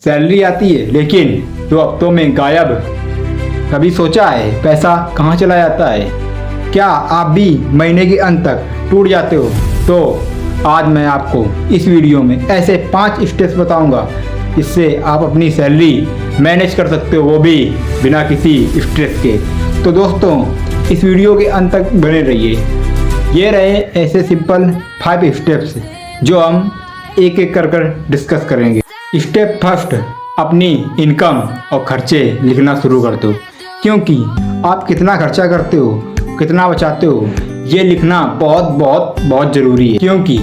Salary आती है लेकिन 2 हफ्तों में गायब। कभी सोचा है पैसा कहाँ चला जाता है? क्या आप भी महीने के अंत तक टूट जाते हो? तो आज मैं आपको इस वीडियो में ऐसे 5 स्टेप्स बताऊंगा जिससे आप अपनी सैलरी मैनेज कर सकते हो, वो भी बिना किसी स्ट्रेस के। तो दोस्तों इस वीडियो के अंत तक बने रहिए। ये रहे ऐसे सिंपल 5 स्टेप्स जो हम एक एक कर डिस्कस करेंगे। स्टेप फर्स्ट, अपनी इनकम और खर्चे लिखना शुरू कर दो, क्योंकि आप कितना खर्चा करते हो, कितना बचाते हो, ये लिखना बहुत ज़रूरी है। क्योंकि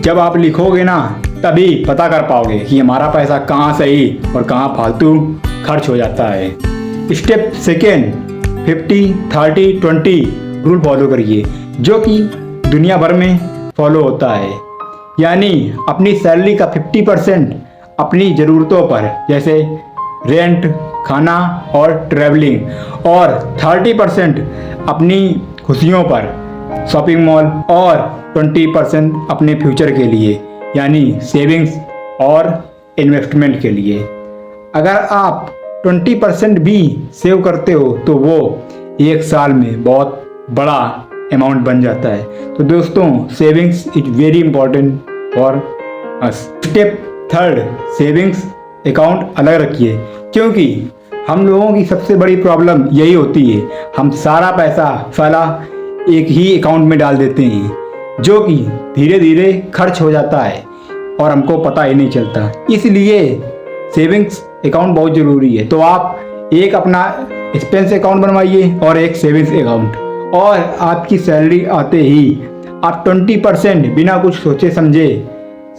जब आप लिखोगे ना तभी पता कर पाओगे कि हमारा पैसा कहाँ सही और कहाँ फालतू खर्च हो जाता है। स्टेप सेकेंड, 50-30-20 रूल फॉलो करिए, जो कि दुनिया भर में फॉलो होता है। यानी अपनी सैलरी का 50% अपनी ज़रूरतों पर, जैसे रेंट, खाना और ट्रैवलिंग, और 30% अपनी खुशियों पर, शॉपिंग मॉल, और 20% अपने फ्यूचर के लिए यानी सेविंग्स और इन्वेस्टमेंट के लिए। अगर आप 20% भी सेव करते हो तो वो एक साल में बहुत बड़ा अमाउंट बन जाता है। तो दोस्तों savings is very important for us. Step third, savings account अलग रखिए, क्योंकि हम लोगों की सबसे बड़ी प्रॉब्लम यही होती है, हम सारा पैसा साला एक ही अकाउंट में डाल देते हैं, जो कि धीरे धीरे खर्च हो जाता है और हमको पता ही नहीं चलता। इसलिए सेविंग्स अकाउंट बहुत ज़रूरी है। तो आप एक अपना एक्सपेंस अकाउंट बनवाइए और एक सेविंग्स अकाउंट, और आपकी सैलरी आते ही आप 20% बिना कुछ सोचे समझे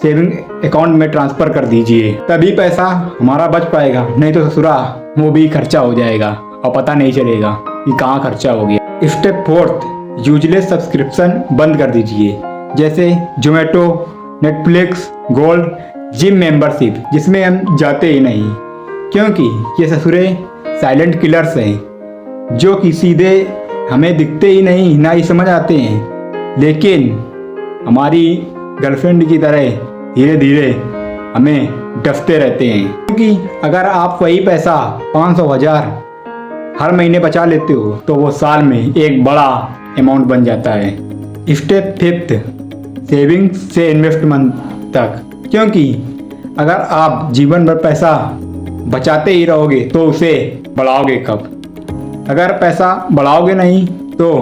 सेविंग अकाउंट में ट्रांसफ़र कर दीजिए, तभी पैसा हमारा बच पाएगा। नहीं तो ससुरा वो भी खर्चा हो जाएगा और पता नहीं चलेगा कि कहाँ खर्चा हो गया। स्टेप फोर्थ, यूजलेस सब्सक्रिप्शन बंद कर दीजिए, जैसे Zomato, Netflix, gold, gym membership, जिसमें हम जाते ही नहीं, क्योंकि ये ससुरे साइलेंट किलर्स हैं जो कि सीधे हमें दिखते ही नहीं, ना ही समझ आते हैं, लेकिन हमारी गर्लफ्रेंड की तरह धीरे धीरे हमें डसते रहते हैं। क्योंकि अगर आप वही पैसा 500,000 हर महीने बचा लेते हो तो वो साल में एक बड़ा अमाउंट बन जाता है। स्टेप फिफ्थ, सेविंग्स से इन्वेस्टमेंट तक, क्योंकि अगर आप जीवन भर पैसा बचाते ही रहोगे तो उसे बढ़ाओगे कब? अगर पैसा बढ़ाओगे नहीं तो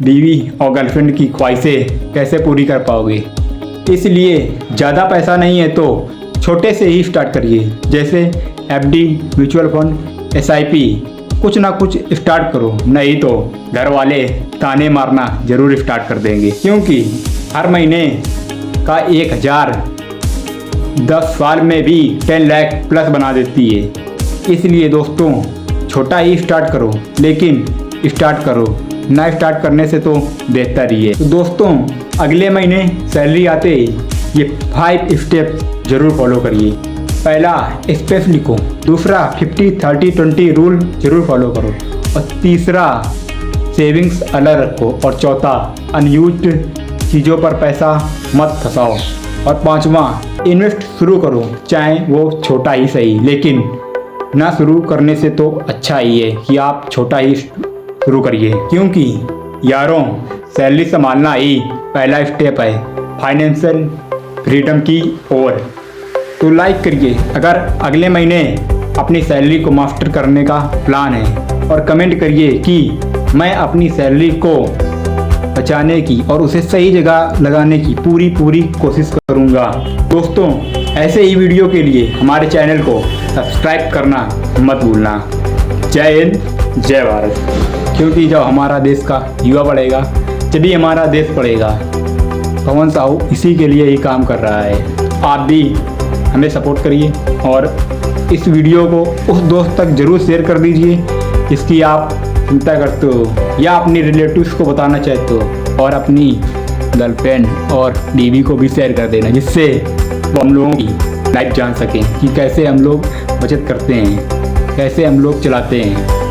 बीवी और गर्लफ्रेंड की ख्वाहिशें कैसे पूरी कर पाओगे? इसलिए ज़्यादा पैसा नहीं है तो छोटे से ही स्टार्ट करिए, जैसे FD, म्यूचुअल फंड, SIP, कुछ ना कुछ स्टार्ट करो, नहीं तो घर वाले ताने मारना ज़रूर स्टार्ट कर देंगे। क्योंकि हर महीने का 1,000 10 साल में भी 10 लाख प्लस बना देती है। इसलिए दोस्तों छोटा ही स्टार्ट करो, लेकिन स्टार्ट करो, ना स्टार्ट करने से तो बेहतर ही है। तो दोस्तों अगले महीने सैलरी आते ही ये 5 स्टेप्स ज़रूर फॉलो करिए। पहला, स्पेस लिखो। दूसरा, 50-30-20 रूल ज़रूर फॉलो करो। और तीसरा, सेविंग्स अलग रखो। और चौथा, अनयूज्ड चीज़ों पर पैसा मत फंसाओ। और पांचवा, इन्वेस्ट शुरू करो, चाहे वो छोटा ही सही, लेकिन ना शुरू करने से तो अच्छा ही है कि आप छोटा ही शुरू करिए। क्योंकि यारों सैलरी संभालना ही पहला स्टेप है फाइनेंशियल फ्रीडम की ओर। तो लाइक करिए अगर अगले महीने अपनी सैलरी को मास्टर करने का प्लान है, और कमेंट करिए कि मैं अपनी सैलरी को बचाने की और उसे सही जगह लगाने की पूरी कोशिश करूंगा। दोस्तों ऐसे ही वीडियो के लिए हमारे चैनल को सब्सक्राइब करना मत भूलना। जय हिंद, जय भारत। क्योंकि जब हमारा देश का युवा बढ़ेगा तभी हमारा देश बढ़ेगा। पवन साहू इसी के लिए ही काम कर रहा है। आप भी हमें सपोर्ट करिए और इस वीडियो को उस दोस्त तक ज़रूर शेयर कर दीजिए जिसकी आप चिंता करते हो या अपनी रिलेटिव्स को बताना चाहते हो, और अपनी गर्लफ्रेंड और बीवी को भी शेयर कर देना, जिससे वो हम लोगों की लाइफ जान सकें कि कैसे हम लोग बचत करते हैं, कैसे हम लोग चलाते हैं।